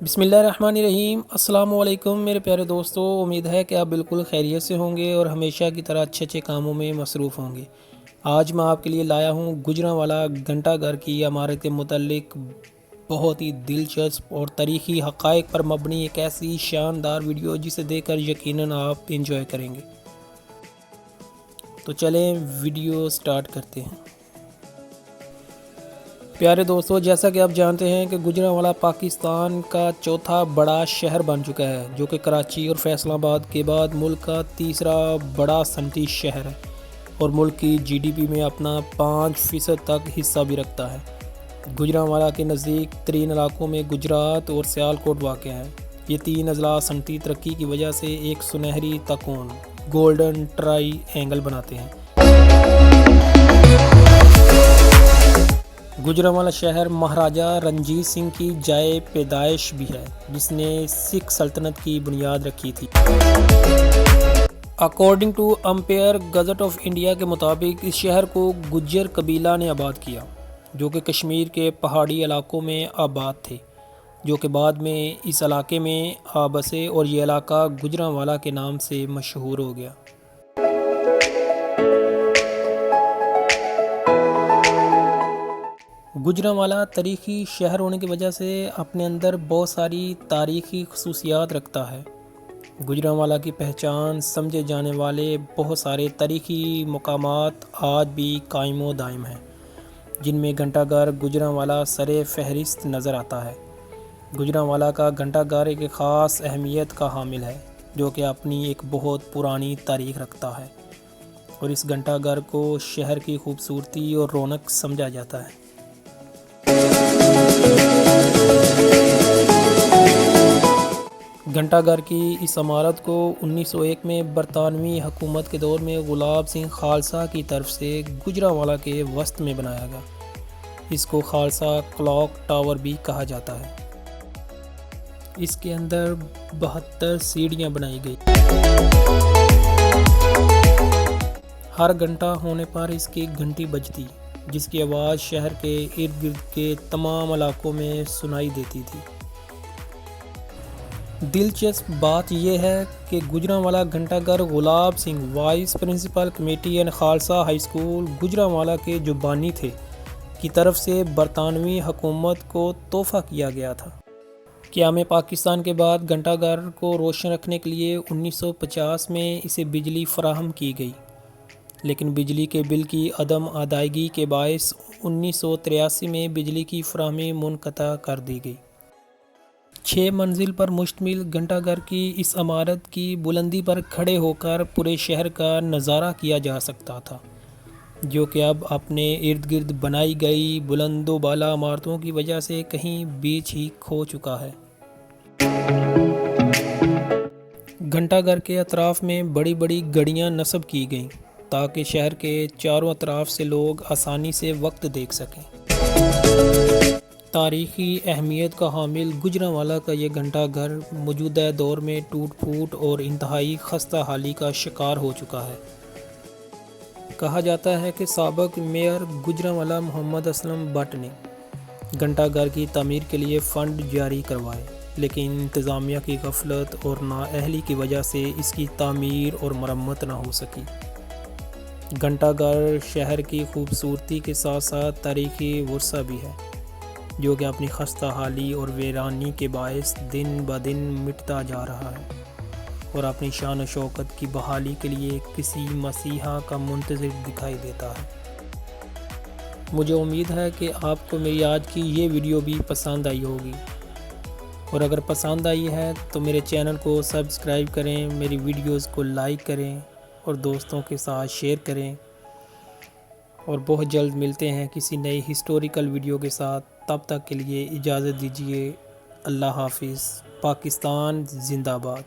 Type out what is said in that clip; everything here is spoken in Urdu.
بسم اللہ الرحمن الرحیم۔ السلام علیکم میرے پیارے دوستو، امید ہے کہ آپ بالکل خیریت سے ہوں گے اور ہمیشہ کی طرح اچھے اچھے کاموں میں مصروف ہوں گے۔ آج میں آپ کے لیے لایا ہوں گجرانوالہ گھنٹہ گھر کی عمارت کے متعلق بہت ہی دلچسپ اور تاریخی حقائق پر مبنی ایک ایسی شاندار ویڈیو جسے دیکھ کر یقیناً آپ انجوائے کریں گے۔ تو چلیں ویڈیو سٹارٹ کرتے ہیں۔ پیارے دوستو، جیسا کہ آپ جانتے ہیں کہ گجرانوالہ پاکستان کا چوتھا بڑا شہر بن چکا ہے، جو کہ کراچی اور فیصل آباد کے بعد ملک کا تیسرا بڑا صنعتی شہر ہے اور ملک کی جی ڈی پی میں اپنا 5% تک حصہ بھی رکھتا ہے۔ گجرانوالہ کے نزدیک ترین علاقوں میں گجرات اور سیالکوٹ واقع ہیں۔ یہ تین اضلاع صنعتی ترقی کی وجہ سے ایک سنہری تکون گولڈن ٹرائی اینگل بناتے ہیں۔ گجرانوالہ شہر مہاراجہ رنجیت سنگھ کی جائے پیدائش بھی ہے، جس نے سکھ سلطنت کی بنیاد رکھی تھی۔ According to empire gazette of India کے مطابق اس شہر کو گجر قبیلہ نے آباد کیا، جو کہ کشمیر کے پہاڑی علاقوں میں آباد تھے، جو کہ بعد میں اس علاقے میں آ بسے اور یہ علاقہ گجرانوالہ کے نام سے مشہور ہو گیا۔ گجرانوالہ تاریخی شہر ہونے کی وجہ سے اپنے اندر بہت ساری تاریخی خصوصیات رکھتا ہے۔ گجرانوالہ کی پہچان سمجھے جانے والے بہت سارے تاریخی مقامات آج بھی قائم و دائم ہیں، جن میں گھنٹہ گھر گجرانوالہ سر فہرست نظر آتا ہے۔ گجرانوالہ کا گھنٹہ گھر ایک خاص اہمیت کا حامل ہے، جو کہ اپنی ایک بہت پرانی تاریخ رکھتا ہے، اور اس گھنٹہ گھر کو شہر کی خوبصورتی اور رونق سمجھا جاتا ہے۔ گھنٹہ گھر کی اس عمارت کو 1901 میں برطانوی حکومت کے دور میں گلاب سنگھ خالصہ کی طرف سے گجرانوالہ کے وسط میں بنایا گیا۔ اس کو خالصہ کلاک ٹاور بھی کہا جاتا ہے۔ اس کے اندر 72 سیڑھیاں بنائی گئی۔ ہر گھنٹہ ہونے پر اس کی گھنٹی بجتی، جس کی آواز شہر کے ارد گرد کے تمام علاقوں میں سنائی دیتی تھی۔ دلچسپ بات یہ ہے کہ گجرانوالہ گھنٹہ گھر Gulab Singh vice principal committee and Khalsa high school Gujranwala کے جو بانی تھے کی طرف سے برطانوی حکومت کو تحفہ کیا گیا تھا۔ قیام پاکستان کے بعد گھنٹہ گھر کو روشن رکھنے کے لیے 1950 میں اسے بجلی فراہم کی گئی، لیکن بجلی کے بل کی عدم ادائیگی کے باعث 1983 میں بجلی کی فراہمی منقطع کر دی گئی۔ 6 منزل پر مشتمل گھنٹہ گھر کی اس عمارت کی بلندی پر کھڑے ہو کر پورے شہر کا نظارہ کیا جا سکتا تھا، جو کہ اب اپنے ارد گرد بنائی گئی بلند و بالا عمارتوں کی وجہ سے کہیں بیچ ہی کھو چکا ہے۔ گھنٹہ گھر کے اطراف میں بڑی بڑی گڑیاں نصب کی گئیں تاکہ شہر کے چاروں اطراف سے لوگ آسانی سے وقت دیکھ سکیں۔ تاریخی اہمیت کا حامل گجرانوالہ کا یہ گھنٹہ گھر موجودہ دور میں ٹوٹ پھوٹ اور انتہائی خستہ حالی کا شکار ہو چکا ہے۔ کہا جاتا ہے کہ سابق میئر گجرانوالہ محمد اسلم بٹ نے گھنٹہ گھر کی تعمیر کے لیے فنڈ جاری کروائے، لیکن انتظامیہ کی غفلت اور نااہلی کی وجہ سے اس کی تعمیر اور مرمت نہ ہو سکی۔ گھنٹہ گھر شہر کی خوبصورتی کے ساتھ ساتھ تاریخی ورثہ بھی ہے، جو کہ اپنی خستہ حالی اور ویرانی کے باعث دن بدن مٹتا جا رہا ہے اور اپنی شان و شوکت کی بحالی کے لیے کسی مسیحا کا منتظر دکھائی دیتا ہے۔ مجھے امید ہے کہ آپ کو میری آج کی یہ ویڈیو بھی پسند آئی ہوگی، اور اگر پسند آئی ہے تو میرے چینل کو سبسکرائب کریں، میری ویڈیوز کو لائک کریں اور دوستوں کے ساتھ شیئر کریں، اور بہت جلد ملتے ہیں کسی نئی ہسٹوریکل ویڈیو کے ساتھ۔ تب تک کے لیے اجازت دیجیے۔ اللہ حافظ۔ پاکستان زندہ باد۔